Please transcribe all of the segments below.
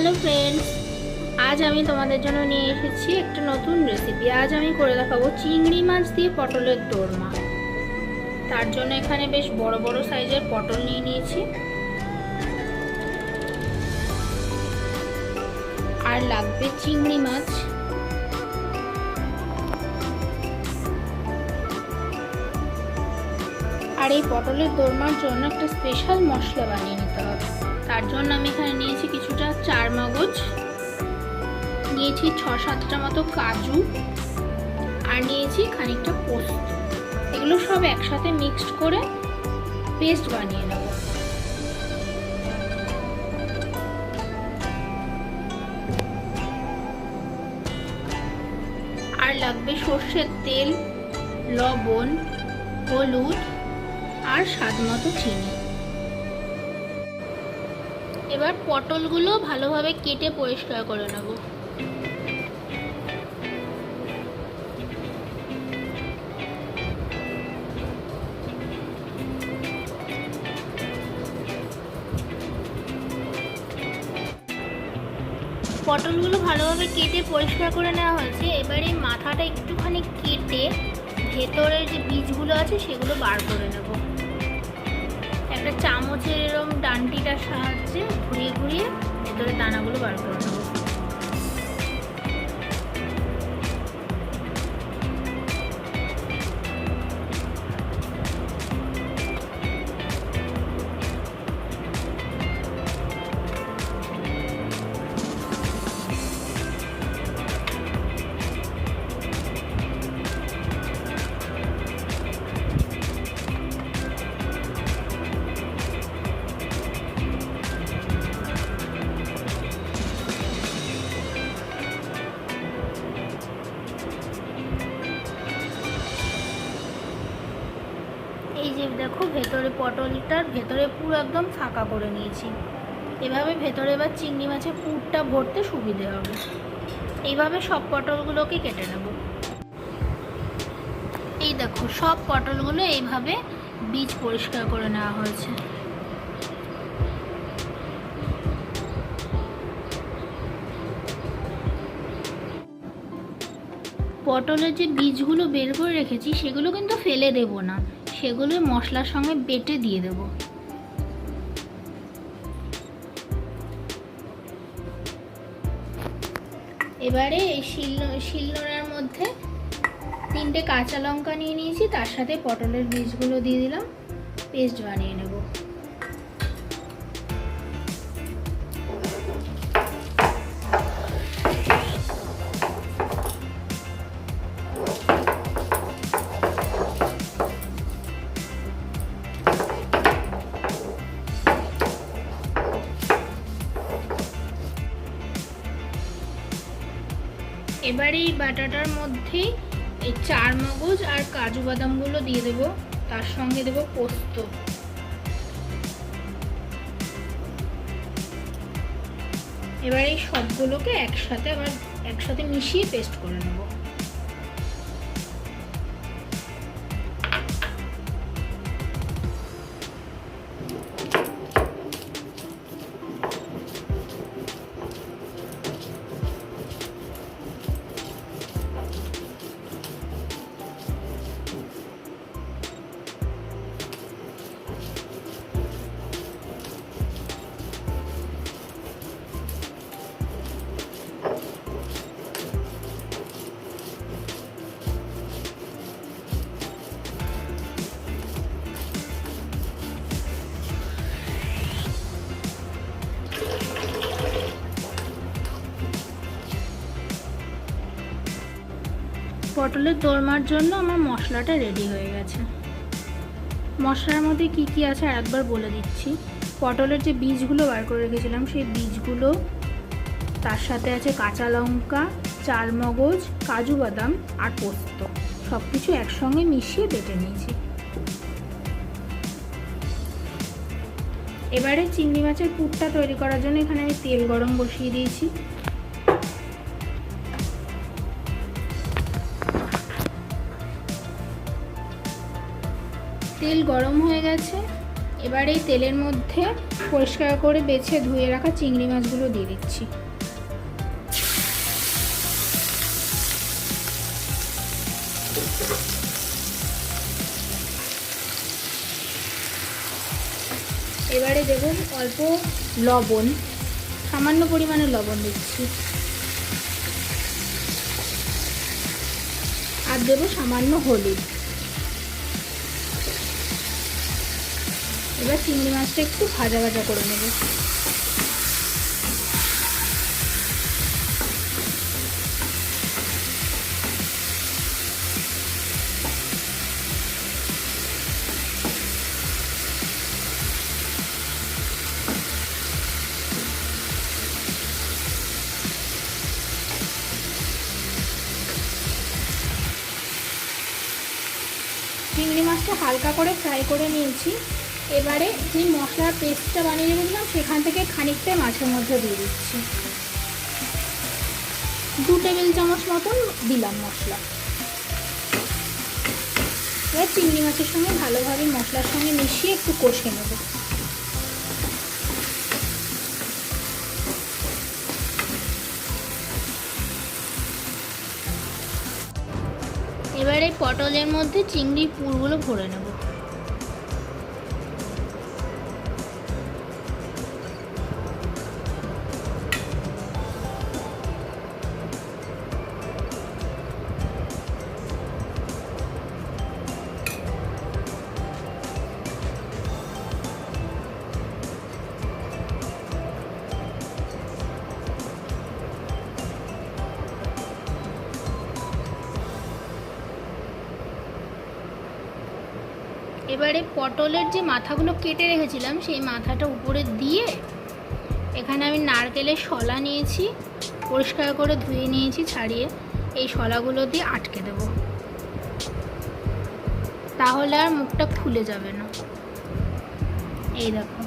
Hello friends, আজ আমি তোমাদের জন্য নিয়ে এসেছি একটা নতুন রেসিপি। আজ আমি করে দেখাবো চিংড়ি মাছ দিয়ে পটলের দোরমা। তার জন্য এখানে বেশ বড় বড় সাইজের পটল নিয়ে নিয়েছি, আর লাগবে চিংড়ি মাছ। আর এই পটলের দোরমার জন্য একটা স্পেশাল মশলা বানিয়ে নিতে হবে। তার জন্য আমি এখানে নিয়েছি কিছুটা চারমগজ, নিয়েছি 6-7টা মতো কাজু, আর নিয়েছি খানিকটা পোস্ত। এগুলো সব একসাথে মিক্সড করে পেস্ট বানিয়ে নেব। আর লাগবে সর্ষের তেল, লবণ, হলুদ আর স্বাদ মতো চিনি। এবার পটলগুলো ভালোভাবে কেটে পরিষ্কার করে নেব। পটলগুলো ভালোভাবে কেটে পরিষ্কার করে নেওয়া হয়েছে। এবারে মাথাটা একটুখানি কেটে ভেতরের যে বীজগুলো আছে সেগুলো বার করে নেব। একটা চামচের এরকম ডান্টিটার সাহায্যে ঘুরিয়ে ঘুরিয়ে ভেতরের দানাগুলো বার করে নেব। এই যে দেখো, ভেতরে পটলটার ভেতরে পুরো একদম ফাঁকা করে নিয়েছি। এভাবে ভেতরে এবার চিংড়ি মাছের পুরটা ভরতে সুবিধে হবে। এইভাবে সব পটলগুলোকে কেটে নেব। এই দেখো, সব পটলগুলো এইভাবে বীজ পরিষ্কার করে নেওয়া হয়েছে। পটলের যে বীজগুলো বের করে রেখেছি সেগুলো কিন্তু ফেলে দেব না, সেগুলো মশলার সঙ্গে বেটে দিয়ে দেব। এবারে এই শিলনোড়ার মধ্যে 3টে কাঁচা লঙ্কা নিয়ে নিয়েছি, তার সাথে পটলের বীজগুলো দিয়ে দিলাম, পেস্ট বানিয়ে নেব। এবারে এই বাটাটার মধ্যে এই চারমগজ আর কাজু বাদামগুলো দিয়ে দেবো, তার সঙ্গে দেবো পোস্ত। এবার এই সবগুলোকে একসাথে মিশিয়ে পেস্ট করে নেব। পটলের দোরমার জন্য আমার মশলাটা রেডি হয়ে গেছে। মশলার মধ্যে কি কি আছে আরেকবার বলে দিচ্ছি। পটলের যে বীজগুলো বার করে রেখেছিলাম সেই বীজগুলো, তার সাথে আছে কাঁচা লঙ্কা, চারমগজ, কাজু বাদাম আর পোস্ত, সব কিছু একসঙ্গে মিশিয়ে বেটে নিয়েছি। এবারে চিংড়ি মাছের পুরটা তৈরি করার জন্য এখানে আমি তেল গরম বসিয়ে দিয়েছি। তেল গরম হয়ে গেছে, এবার এই তেলের মধ্যে পরিষ্কার করে বেছে ধুয়ে রাখা চিংড়ি মাছগুলো দিয়ে দিচ্ছি। এবারে দেব অল্প লবণ, সামান্য পরিমাণে লবণ দিচ্ছি, আর দেব সামান্য হলুদ। এবার চিংড়ি মাছটা একটু ভাজা ভাজা করে নেব। চিংড়ি মাছটা হালকা করে ফ্রাই করে নিয়েছি। এবারে যে মশলার পেস্টটা বানিয়ে রেখেছিলাম সেখান থেকে খানিকটা মাছের মধ্যে দিয়ে দিচ্ছি। 2 টেবিল চামচ মতন দিলাম মশলা। এবার চিংড়ি মাছের সঙ্গে ভালোভাবে মশলার সঙ্গে মিশিয়ে একটু কষে নেব। এবারে পটলের মধ্যে চিংড়ির পুরগুলো ভরে নেব। এবারে পটলের যে মাথাগুলো কেটে রেখেছিলাম সেই মাথাটা উপরে দিয়ে এখানে আমি নারকেলের শলা নিয়েছি, পরিষ্কার করে ধুয়ে নিয়েছি ছাড়িয়ে, এই শলাগুলো দিয়ে আটকে দেব, তাহলে আর মুখটা খুলে যাবে না। এই দেখো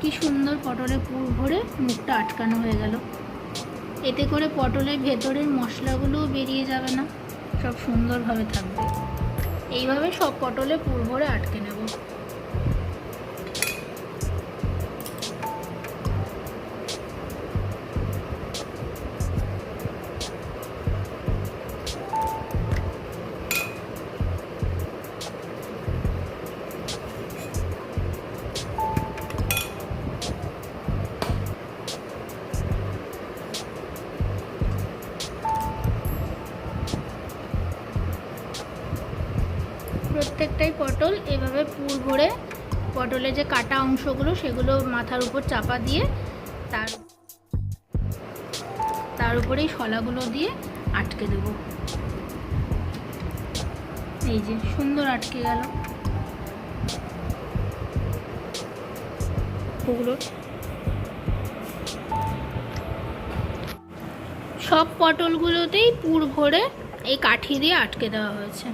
কি সুন্দর পটলের পুর ভরে মুখটা আটকানো হয়ে গেল। এতে করে পটলের ভেতরের মশলাগুলোও বেরিয়ে যাবে না, সব সুন্দরভাবে থাকবে। এইভাবে সব পটলে পুর ভরে আটকে নেব। প্রত্যেকটাই পটল এভাবে পুর ভরে পটলের যে কাটা অংশগুলো সেগুলো মাথার উপর চাপা দিয়ে তার উপরেই শলাগুলো দিয়ে আটকে দেব। এই যে সুন্দর আটকে গেল। ওগুলো সব পটলগুলোতেই পুর ভরে এই কাঠি দিয়ে আটকে দেওয়া হয়েছে।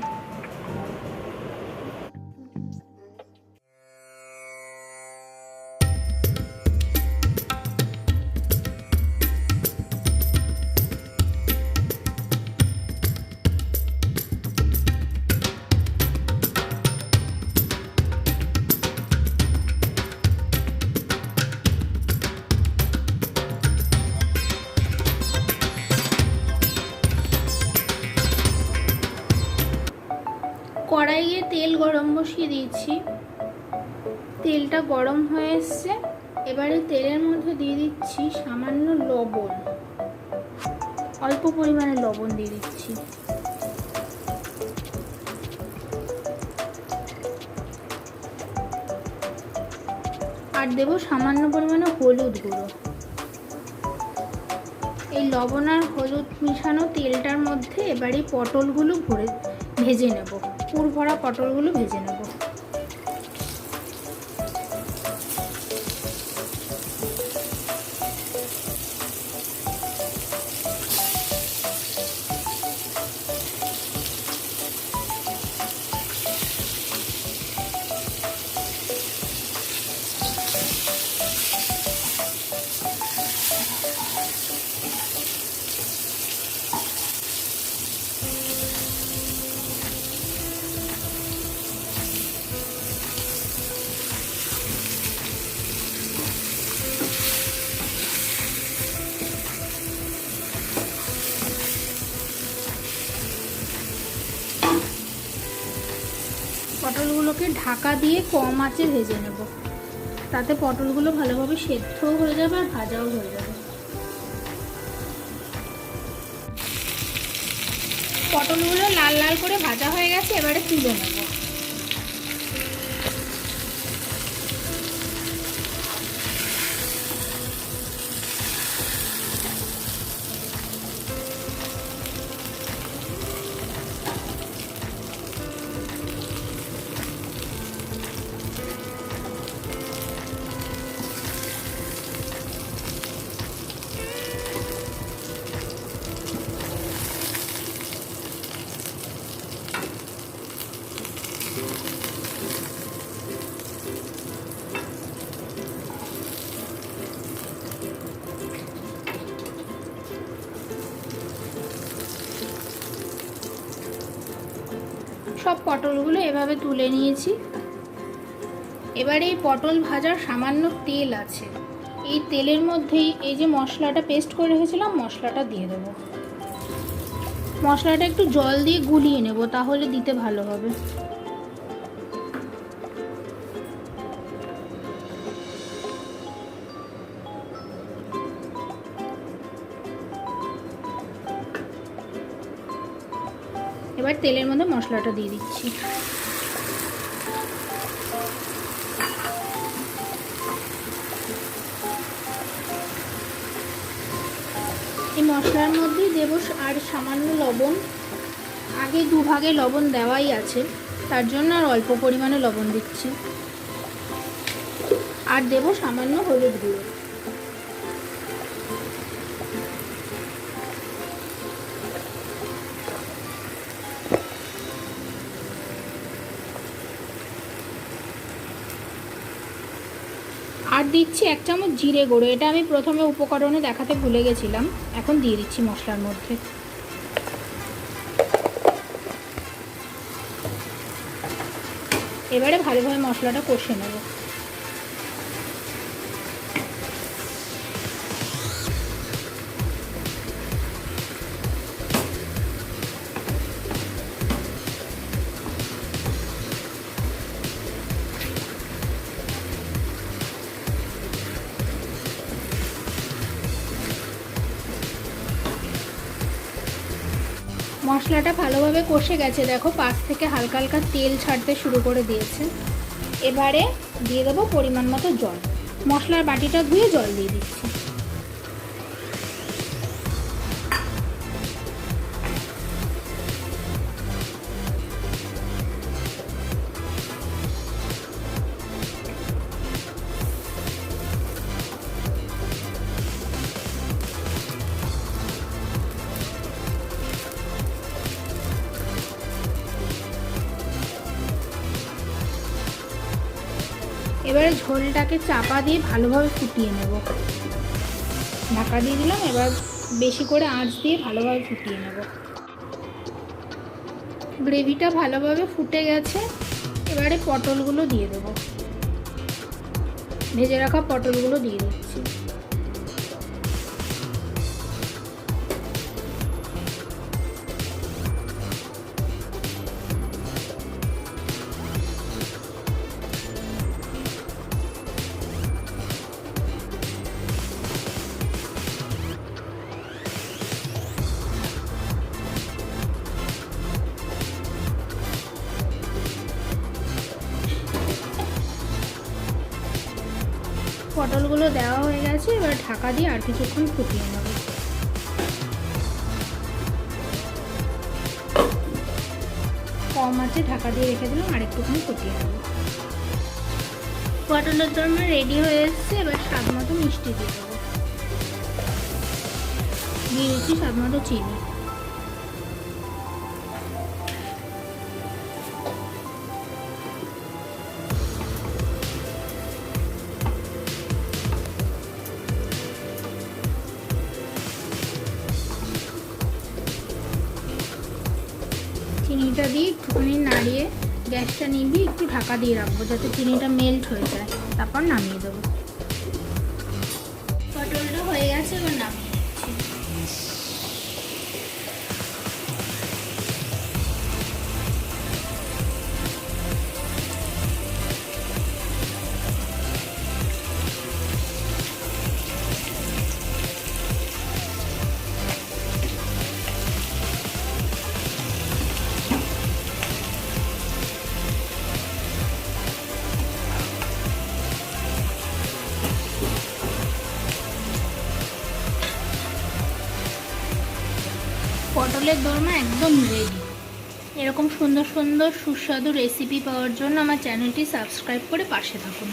কড়াইয়ে তেল গরম বসিয়ে দিয়েছি, তেলটা গরম হয়ে এসছে। এবারে তেলের মধ্যে দিয়ে দিচ্ছি সামান্য লবণ, অল্প পরিমাণে লবণ দিয়ে দিচ্ছি। আর দেব সামান্য পরিমাণে হলুদ গুঁড়ো। এই লবণ আর হলুদ মিশানো তেলটার মধ্যে এবারে পটলগুলো ভেজে নেব, পুর ভরা পটলগুলো ভেজে নেব। পটলগুলোকে ঢাকা দিয়ে কম আঁচে ভেজে নেব, তাতে পটলগুলো ভালোভাবে সেদ্ধও হয়ে যাবে আর ভাজাও হয়ে যাবে। পটলগুলো লাল লাল করে ভাজা হয়ে গেছে, এবারে তুলে নেব। সব পটলগুলো এভাবে তুলে নিয়েছি। এবারে এই পটল ভাজার সামান্য তেল আছে, এই তেলের মধ্যেই এই যে মশলাটা পেস্ট করে রেখেছিলাম মশলাটা দিয়ে দেব। মশলাটা একটু জল দিয়ে গুলিয়ে নেব, তাহলে দিতে ভালো হবে। এবার তেলের মধ্যে মশলাটা দিয়ে দিচ্ছি। এই মশলার মধ্যেই দেব আর সামান্য লবণ। আগে দুভাগে লবণ দেওয়াই আছে, তার জন্য আর অল্প পরিমাণে লবণ দিচ্ছি। আর দেব সামান্য হলুদ গুঁড়ো। আর দিচ্ছি 1 চামচ জিরে গুঁড়ো। এটা আমি প্রথমে উপকরণে দেখাতে ভুলে গেছিলাম, এখন দিয়ে দিচ্ছি মশলার মধ্যে। এবারে ভালোভাবে মশলাটা কষে নেব। মশলাটা ভালোভাবে কষে গেছে, দেখো পাশ থেকে হালকা হালকা তেল ছাড়তে শুরু করে দিয়েছে। এবারে দিয়ে দেবো পরিমাণ মতো জল। মশলার বাটিটা ধুয়ে জল দিয়ে দিচ্ছি। এবারে ঝোলটাকে চাপা দিয়ে ভালোভাবে ফুটিয়ে নেব। ঢাকা দিয়ে দিলাম, এবার বেশি করে আঁচ দিয়ে ভালোভাবে ফুটিয়ে নেব। গ্রেভিটা ভালোভাবে ফুটে গেছে, এবারে পটলগুলো দিয়ে দেব। ভেজে রাখা পটলগুলো দিয়ে দিচ্ছি। পটলগুলো দেওয়া হয়ে গেছে, এবার ঢাকা দিয়ে আর কিছুক্ষণ ফুটিয়ে নেব। কম আছে ঢাকা দিয়ে রেখে দিলাম, আর একটুখানি ফুটিয়ে নেব। পটলের দরমা রেডি হয়ে এসছে। এবার স্বাদ মতো মিষ্টি দিয়ে দেবো। দিয়ে দিচ্ছি স্বাদ মতো চিনি। চিনিটা দিয়ে একটুখানি নাড়িয়ে গ্যাসটা নিভিয়ে একটু ঢাকা দিয়ে রাখবো, যাতে চিনিটা মেল্ট হয়ে যায়। তারপর নামিয়ে দেবো। পটলটা হয়ে গেছে, এবার নামিয়ে দিচ্ছি। পটলের দোরমা একদম রেডি। এরকম সুন্দর সুন্দর সুস্বাদু রেসিপি পাওয়ার জন্য আমার চ্যানেলটি সাবস্ক্রাইব করে পাশে থাকুন।